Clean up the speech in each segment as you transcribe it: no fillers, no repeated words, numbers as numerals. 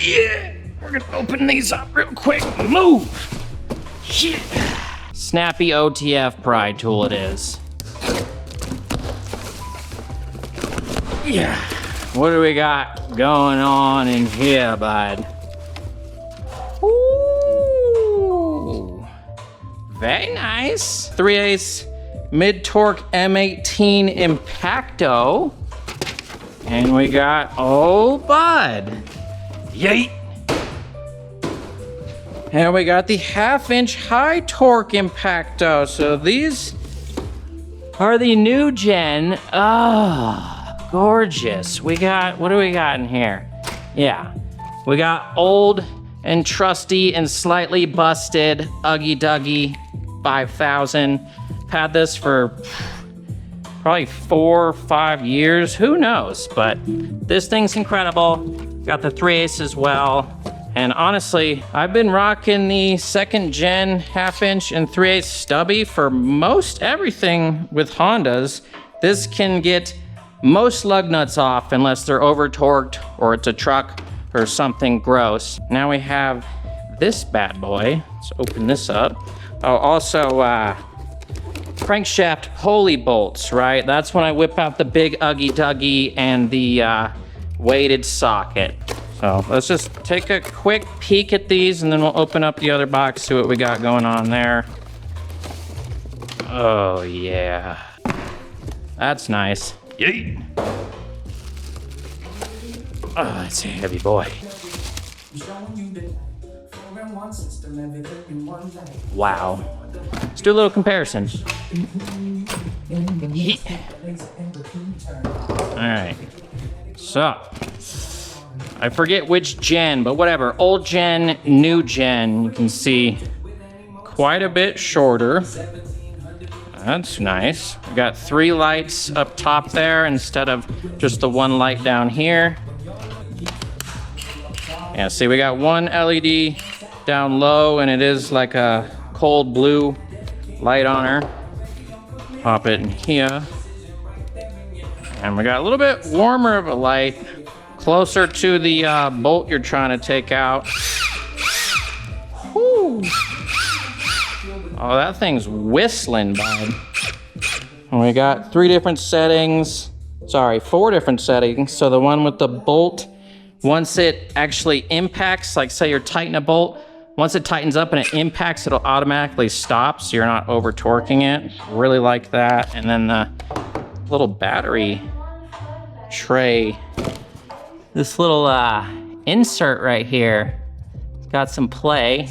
Yeah, we're gonna open these up real quick. Move. Yeah. Snappy OTF pry tool it is. Yeah. What do we got going on in here, bud? Ooh. Very nice. 3/8 mid-torque M18 Impacto. And we got, oh, bud. Yeet. And we got the 1/2-inch high torque Impacto. So these are the new gen. Oh, gorgeous. We got, what do we got in here? Yeah, we got old and trusty and slightly busted Uggy Duggy 5000. Had this for probably 4 or 5 years, who knows? But this thing's incredible. Got the 3/8 as well. And honestly, I've been rocking the 2nd gen 1/2-inch and 3/8 stubby for most everything with Hondas. This can get most lug nuts off unless they're over torqued or it's a truck or something gross. Now we have this bad boy. Let's open this up. Oh, also, crankshaft pulley bolts, right? That's when I whip out the big Uggy Duggy and the weighted socket. So let's just take a quick peek at these and then we'll open up the other box, see what we got going on there. Oh yeah, that's nice. Yeet. Oh, that's a heavy boy. Wow. Let's do a little comparison. All right. So, I forget which gen, but whatever. Old gen, new gen. You can see quite a bit shorter. That's nice. We got 3 lights up top there instead of just the 1 light down here. Yeah, see, we got 1 LED down low, and it is like a cold blue light on her. Pop it in here. And we got a little bit warmer of a light closer to the bolt you're trying to take out. Whew. Oh, that thing's whistling, bud. And we got 3 different settings. Sorry, 4 different settings. So the one with the bolt, once it actually impacts, like say you're tightening a bolt, once it tightens up and it impacts, it'll automatically stop so you're not over torquing it. Really like that. And then the little battery tray. This little insert right here, it's got some play.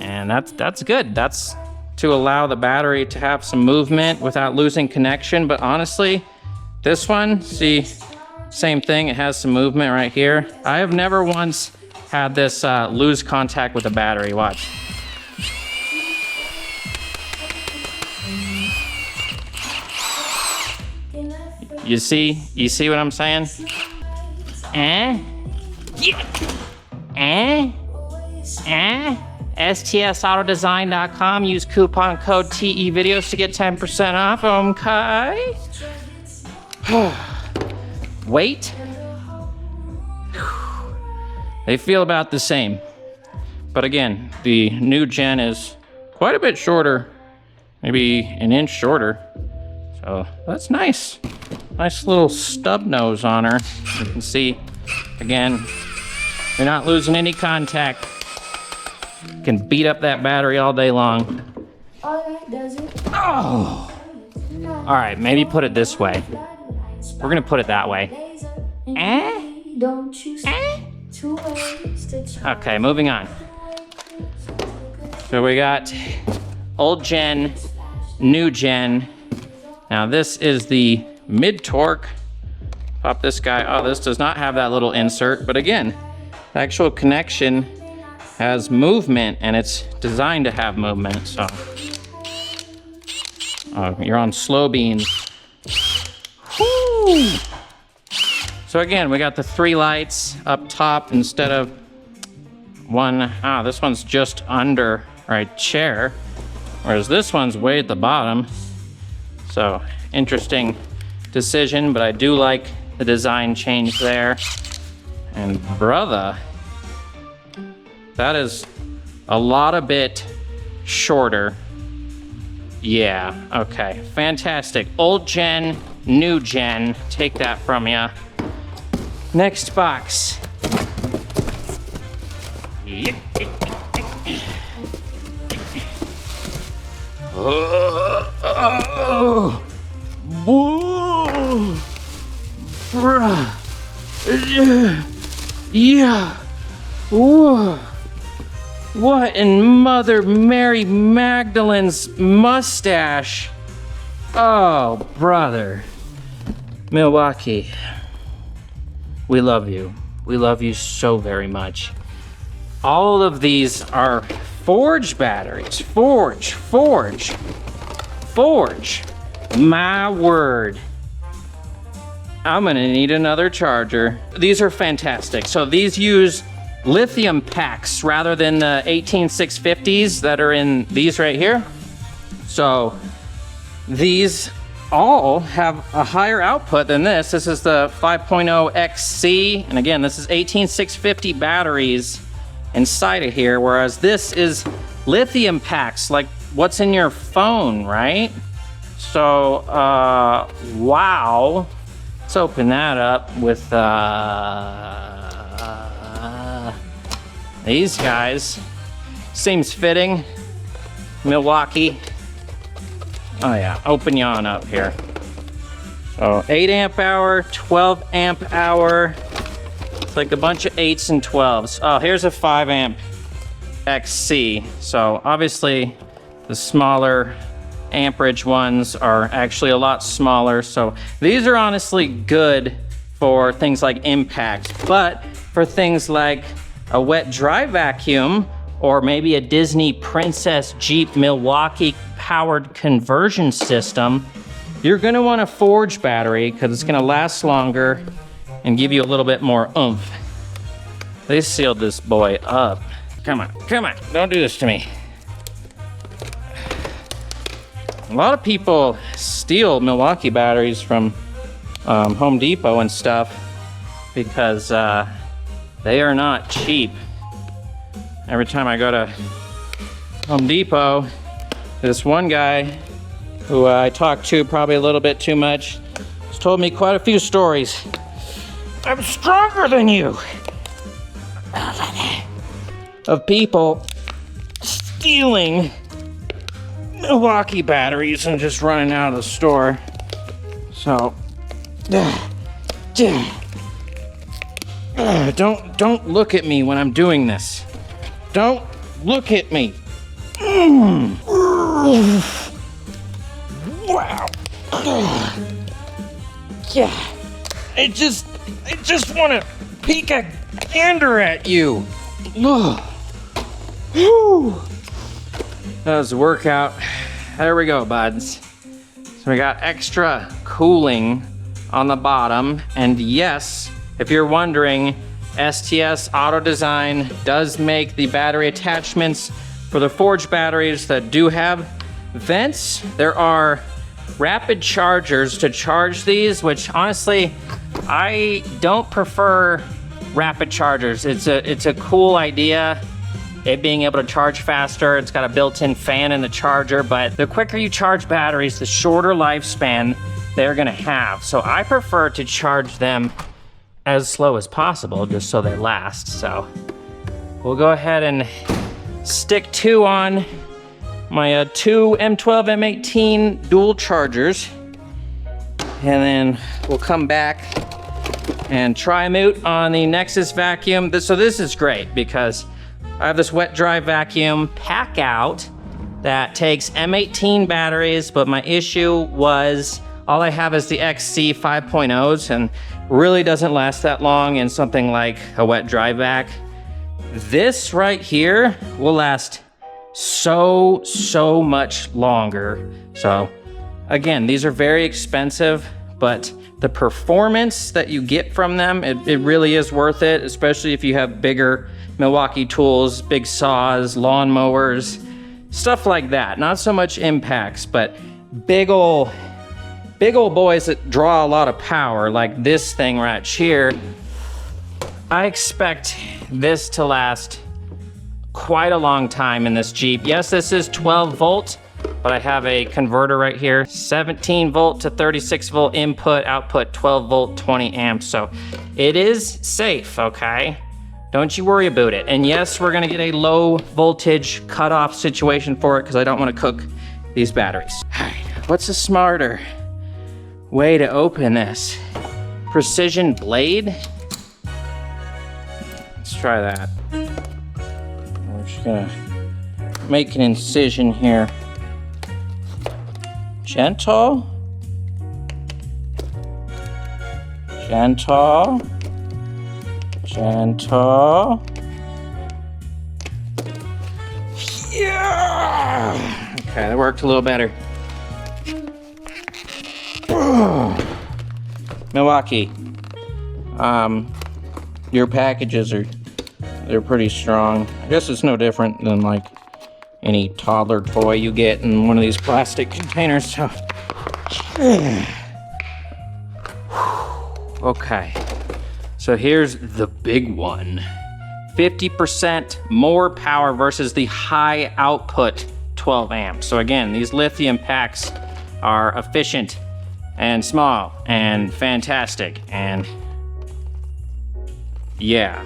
And that's good. That's to allow the battery to have some movement without losing connection. But honestly, this one, see, same thing. It has some movement right here. I have never once had this lose contact with the battery. Watch. You see what I'm saying? STSautodesign.com. Use coupon code TE videos to get 10% off. Okay. Weight. They feel about the same. But again, the new gen is quite a bit shorter, maybe an inch shorter. So that's nice. Nice little stub nose on her. You can see, again, you're not losing any contact. You can beat up that battery all day long. Oh! All right, maybe put it this way. We're gonna put it that way. Okay, moving on. So we got old gen, new gen. Now this is the mid-torque. Pop this guy. Oh, this does not have that little insert, but again, the actual connection has movement and it's designed to have movement, so. Oh, you're on slow beans. Woo! So again, we got the 3 lights up top instead of 1. This one's just under right chair, whereas this one's way at the bottom. So interesting decision, but I do like the design change there. And brother, That is a lot a bit shorter. Yeah, okay, fantastic. Old gen, new gen, take that from ya. Next box. Oh, whoa, bruh. Yeah, whoa. What in Mother Mary Magdalene's mustache? Oh, brother. Milwaukee, we love you. We love you so very much. All of these are Forge batteries. Forge. My word. I'm gonna need another charger. These are fantastic. So these use lithium packs rather than the 18650s that are in these right here. So these all have a higher output than this. This is the 5.0 XC, and again, this is 18650 batteries inside of here, whereas this is lithium packs, like what's in your phone, right? So, wow. Let's open that up with these guys. Seems fitting. Milwaukee. Oh yeah, open yawn up here. So 8 amp hour, 12 amp hour. It's like a bunch of 8s and 12s. Oh, here's a 5 amp XC. So obviously the smaller amperage ones are actually a lot smaller. So these are honestly good for things like impacts, but for things like a wet dry vacuum or maybe a Disney Princess Jeep Milwaukee powered conversion system, you're gonna want a Forge battery because it's gonna last longer and give you a little bit more oomph. They sealed this boy up. Come on, don't do this to me. A lot of people steal Milwaukee batteries from Home Depot and stuff because they are not cheap. Every time I go to Home Depot, this one guy who I talked to probably a little bit too much has told me quite a few stories. I'm stronger than you. Of people stealing Milwaukee batteries and just running out of the store. So, don't look at me when I'm doing this. Don't look at me. Wow. Yeah. I just want to peek a gander at you. That was a workout. There we go, buds. So we got extra cooling on the bottom. And yes, if you're wondering, STS Auto Design does make the battery attachments for the Forge batteries that do have vents. There are rapid chargers to charge these, which honestly, I don't prefer rapid chargers. It's a cool idea, it being able to charge faster. It's got a built-in fan in the charger, but the quicker you charge batteries, the shorter lifespan they're gonna have. So I prefer to charge them as slow as possible, just so they last. So we'll go ahead and stick 2 on my 2 M12, M18 dual chargers. And then we'll come back and try them out on the Nexus vacuum. So this is great because I have this wet dry vacuum pack out that takes M18 batteries, but my issue was all I have is the XC 5.0s and really doesn't last that long in something like a wet dry vac. This right here will last so much longer. So again, these are very expensive, but the performance that you get from them, it really is worth it, especially if you have bigger Milwaukee tools, big saws, lawn mowers, stuff like that. Not so much impacts, but big ol' boys that draw a lot of power, like this thing right here. I expect this to last quite a long time in this Jeep. Yes, this is 12 volt, but I have a converter right here, 17 volt to 36 volt input, output 12 volt, 20 amps. So it is safe, okay? Don't you worry about it. And yes, we're gonna get a low voltage cutoff situation for it because I don't wanna cook these batteries. All right, what's a smarter way to open this? Precision blade? Let's try that. We're just gonna make an incision here. Gentle. Gentle. Gentle. Yeah! Okay, that worked a little better. Milwaukee, your packages they're pretty strong. I guess it's no different than like any toddler toy you get in one of these plastic containers. So, okay, so here's the big one. 50% more power versus the high output 12 amps. So again, these lithium packs are efficient and small and fantastic, and yeah,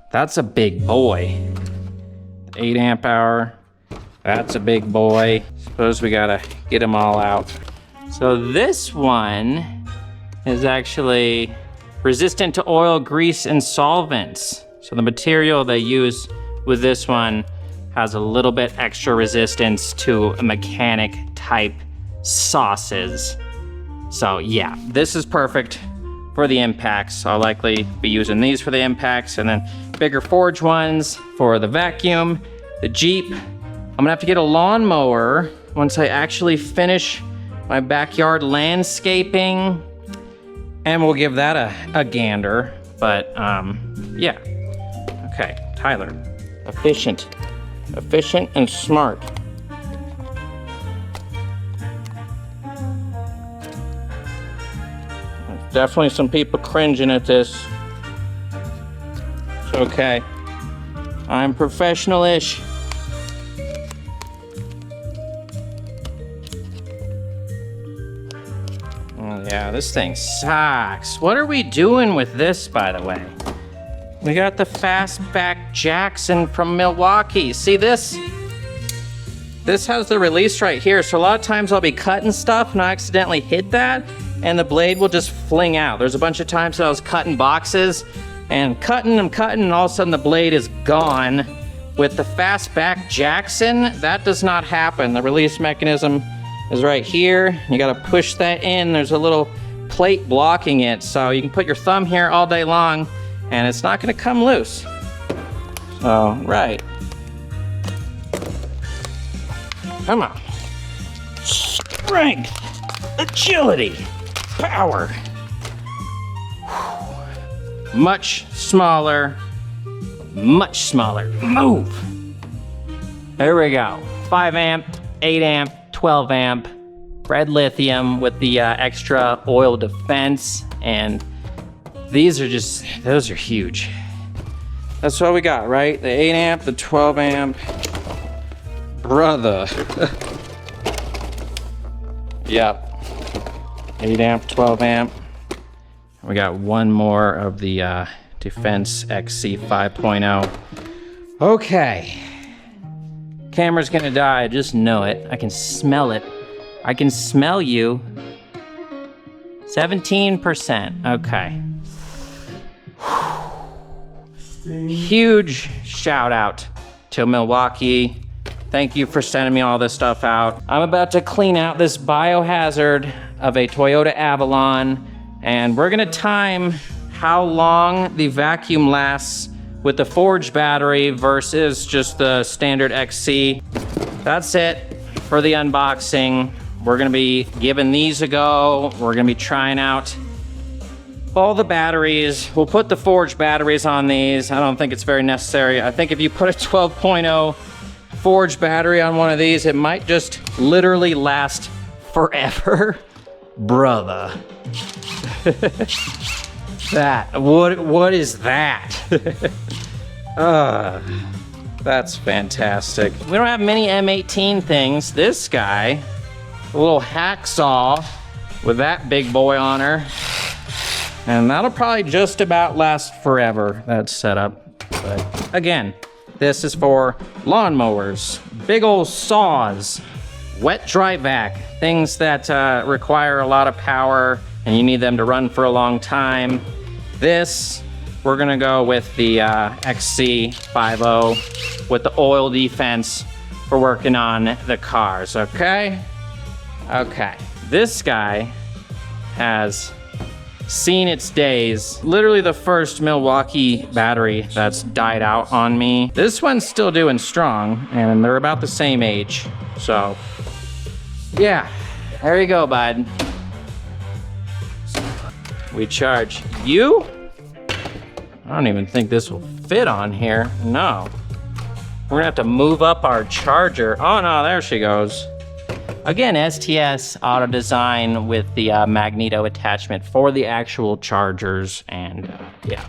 that's a big boy. 8 amp hour, that's a big boy. Suppose we gotta get them all out. So this one is actually resistant to oil, grease, and solvents. So the material they use with this one has a little bit extra resistance to mechanic type sauces. So yeah, this is perfect for the impacts. I'll likely be using these for the impacts, and then bigger Forge ones for the vacuum, the Jeep. I'm gonna have to get a lawnmower once I actually finish my backyard landscaping, and we'll give that a gander. But yeah. Okay, Tyler, efficient and smart. There's definitely some people cringing at this. It's okay. I'm professional-ish. Oh yeah, this thing sucks. What are we doing with this, by the way? We got the fastback Jackson from Milwaukee. See this? This has the release right here. So a lot of times I'll be cutting stuff and I accidentally hit that and the blade will just fling out. There's a bunch of times that I was cutting boxes and cutting, and all of a sudden the blade is gone. With the fastback Jackson, that does not happen. The release mechanism is right here. You gotta push that in. There's a little plate blocking it. So you can put your thumb here all day long and it's not gonna come loose. So, right. Come on. Strength, agility, power. Much smaller. Move. There we go. 5 amp, 8 amp, 12 amp, red lithium with the extra oil defense, and these are just, those are huge. That's what we got, right? The 8 amp, the 12 amp. Brother. Yep. 8 amp, 12 amp. We got one more of the Defense XC 5.0. Okay. Camera's gonna die, I just know it. I can smell it. I can smell you. 17%, okay. Huge shout out to Milwaukee. Thank you for sending me all this stuff out. I'm about to clean out this biohazard of a Toyota Avalon, and we're gonna time how long the vacuum lasts with the Forge battery versus just the standard XC. That's it for the unboxing. We're gonna be giving these a go. We're gonna be trying out all the batteries. We'll put the Forge batteries on these. I don't think it's very necessary. I think if you put a 12.0 Forge battery on one of these, it might just literally last forever. Brother. That, what is that? That's fantastic. We don't have many M18 things. This guy, a little hacksaw with that big boy on her. And that'll probably just about last forever, that setup. But again, this is for lawnmowers, big old saws, wet dry vac, things that require a lot of power and you need them to run for a long time. This, we're gonna go with the XC50 with the oil defense for working on the cars, okay? Okay, this guy has seen its days. Literally the first Milwaukee battery that's died out on me. This one's still doing strong, and they're about the same age. So, yeah, there you go, bud. We charge you. I don't even think this will fit on here. No. We're gonna have to move up our charger. Oh no, there she goes. Again, STS auto design with the magneto attachment for the actual chargers, and yeah.